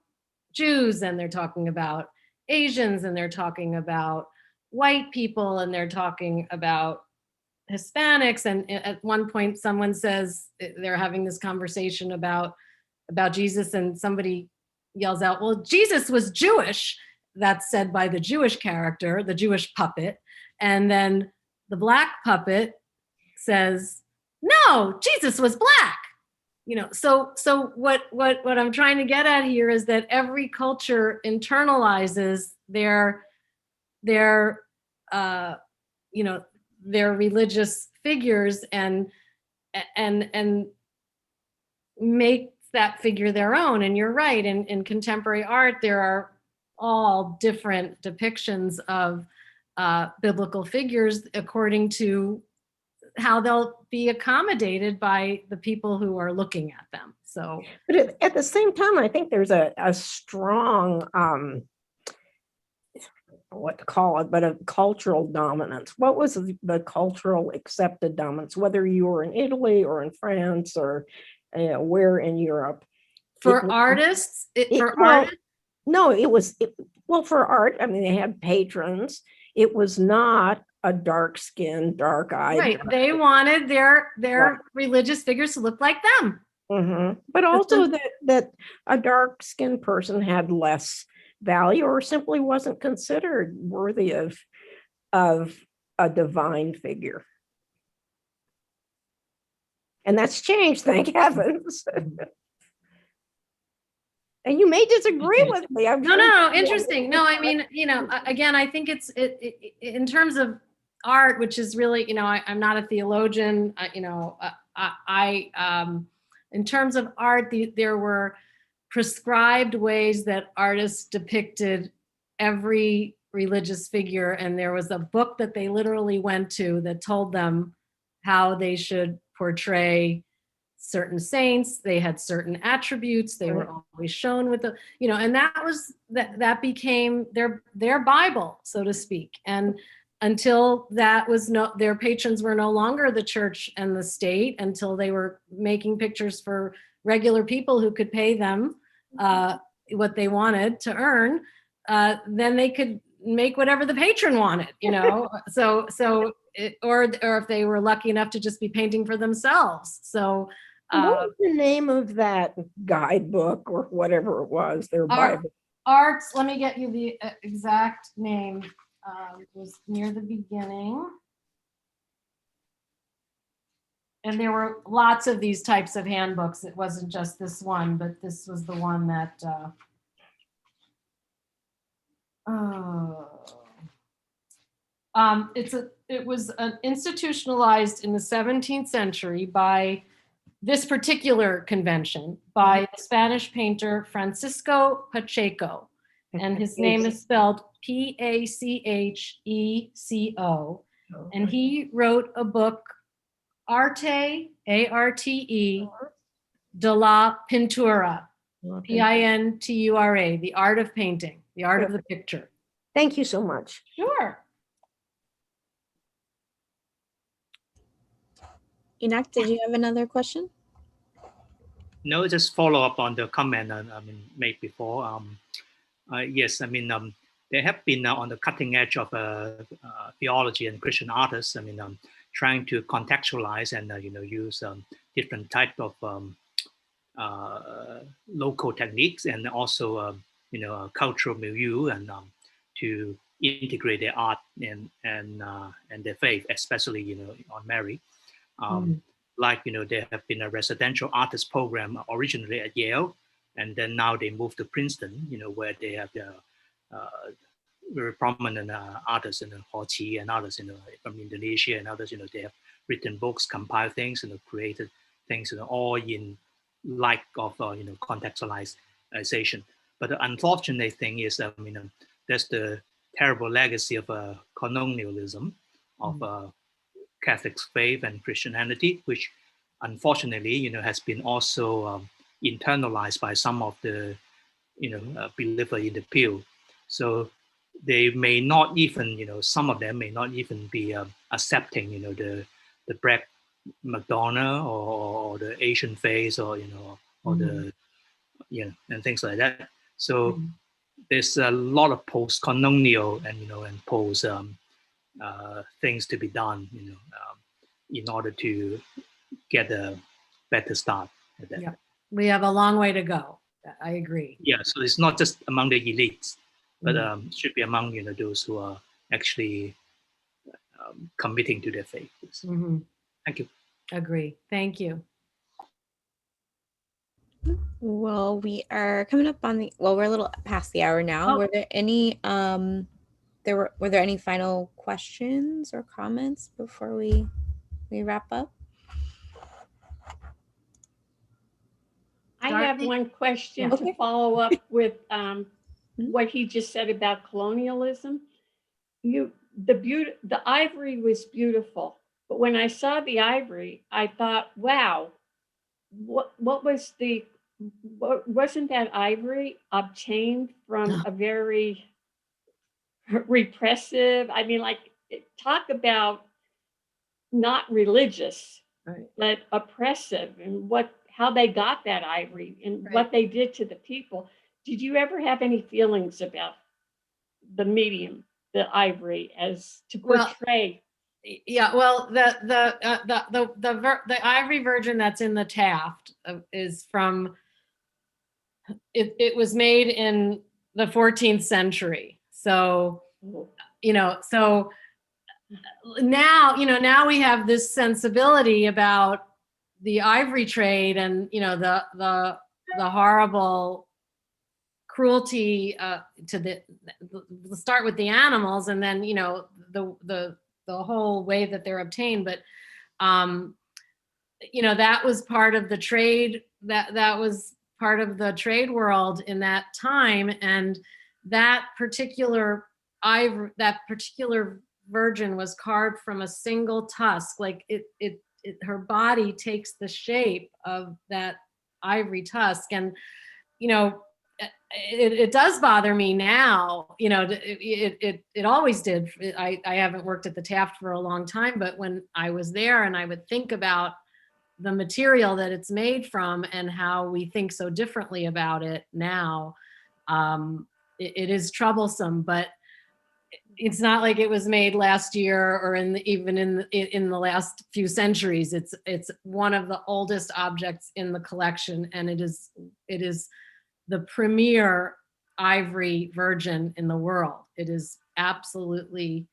Jews, and they're talking about Asians, and they're talking about white people, and they're talking about Hispanics. And at one point someone says, they're having this conversation about Jesus, and somebody yells out, well, Jesus was Jewish. That's said by the Jewish character, the Jewish puppet. And then the black puppet says, no, Jesus was black. So what I'm trying to get at here is that every culture internalizes their religious figures and make that figure their own. And you're right, in contemporary art there are all different depictions of biblical figures according to how they'll be accommodated by the people who are looking at them. So, but at the same time, I think there's a strong what to call it, but a cultural dominance. What was the cultural accepted dominance, whether you were in Italy or in France or where in Europe? For artists. No, it was for art. I mean, they had patrons. It was not a dark-skinned, dark-eyed. Right. They wanted their religious figures to look like them. Mm-hmm. But also that a dark-skinned person had less value or simply wasn't considered worthy of a divine figure. And that's changed, thank heavens. And you may disagree with me. No, interesting. No, I mean, again, I think it's in terms of art, which is really, I'm not a theologian, in terms of art, there were prescribed ways that artists depicted every religious figure, and there was a book that they literally went to that told them how they should portray certain saints. They had certain attributes. They were always shown with and that became their Bible, so to speak. And until that was their patrons were no longer the church and the state, until they were making pictures for regular people who could pay them what they wanted to earn, then they could make whatever the patron wanted, so or if they were lucky enough to just be painting for themselves. So what was the name of that guidebook or whatever it was, their Bible? Arts, let me get you the exact name. It was near the beginning. And there were lots of these types of handbooks. It wasn't just this one, but this was the one that It was institutionalized in the 17th century by this particular convention by the Spanish painter Francisco Pacheco, and his name is spelled Pacheco, and he wrote a book, Arte, Arte, de la Pintura, Pintura, the art of painting, the art of the picture. Thank you so much. Sure. Enoch, did you have another question? No, just follow up on the comment made before. Yes, they have been on the cutting edge of theology and Christian artists. Trying to contextualize and use different type of local techniques and also cultural milieu and to integrate their art and their faith, especially on Mary. Like there have been a residential artist program originally at Yale, and then now they moved to Princeton, where they have the very prominent artists, Ho Chi and others, from Indonesia and others, they have written books, compiled things, created things, all in light of contextualization. But the unfortunate thing is, there's the terrible legacy of colonialism of Catholic faith and Christianity, which unfortunately, has been also internalized by some of the, believer in the pew. So they may not even, some of them may not even be accepting, the Black Madonna or the Asian face or, or the, and things like that. So there's a lot of post-colonial and, and post things to be done, in order to get a better start at that. Yeah, we have a long way to go. I agree. Yeah, so it's not just among the elites, but should be among those who are actually committing to their faith. Thank you. Agree. Thank you. Well, we are coming up on we're a little past the hour now. Were there any were there any final questions or comments before we wrap up? I have one question to follow up with what he just said about colonialism. The ivory was beautiful, but when I saw the ivory, I thought, wow, wasn't that ivory obtained from a very repressive, talk about not religious, right, but oppressive, and how they got that ivory and right, what they did to the people. Did you ever have any feelings about the medium, the ivory, as to portray? Yeah, well, the ivory virgin that's in the Taft is from. It was made in the 14th century, so so now now we have this sensibility about the ivory trade and the horrible cruelty to the start with the animals, and then the whole way that they're obtained. But that was part of the trade, that was part of the trade world in that time, and that particular virgin was carved from a single tusk. Like her body takes the shape of that ivory tusk, and it does bother me now. It always did. I haven't worked at the Taft for a long time, but when I was there and I would think about the material that it's made from and how we think so differently about it now, it is troublesome. But it's not like it was made last year or even in the last few centuries. It's one of the oldest objects in the collection, and it is the premier ivory virgin in the world. It is absolutely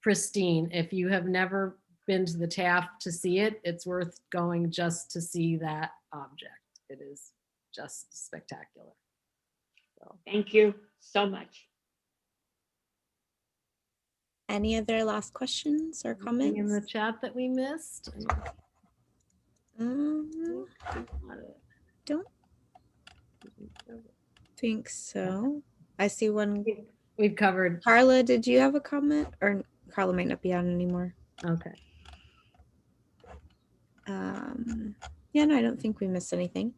pristine. If you have never been to the Taft to see it, it's worth going just to see that object. It is just spectacular. So. Thank you so much. Any other last questions or Anything in the comments? chat that we missed? Don't think so. I see one. We've covered. Carla, did you have a comment? Or Carla might not be on anymore. Okay. Yeah, no, I don't think we missed anything.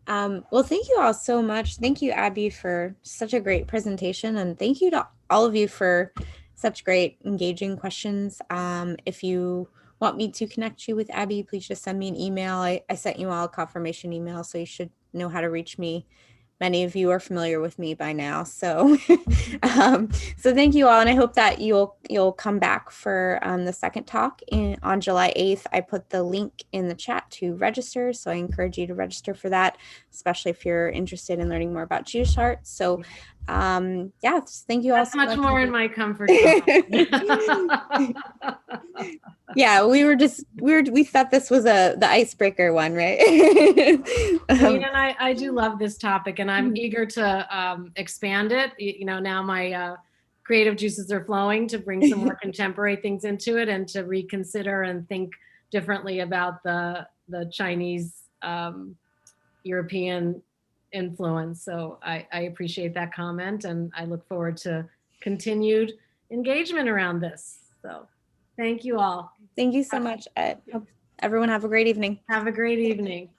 Well, thank you all so much. Thank you, Abby, for such a great presentation. And thank you to all of you for such great engaging questions. If you want me to connect you with Abby, please just send me an email. I sent you all a confirmation email, so you should know how to reach me. Many of you are familiar with me by now, so so thank you all, and I hope that you'll come back for the second talk on July 8th. I put the link in the chat to register, so I encourage you to register for that, especially if you're interested in learning more about Jewish art. So yeah, thank you all. That's much more in my comfort zone. Yeah, we thought this was the icebreaker one, right? And I do love this topic, and I'm eager to expand it. You know, now my creative juices are flowing to bring some more contemporary things into it, and to reconsider and think differently about the Chinese European influence. So I appreciate that comment, and I look forward to continued engagement around this. So thank you all. Thank you so much. Everyone have a great evening. Have a great evening.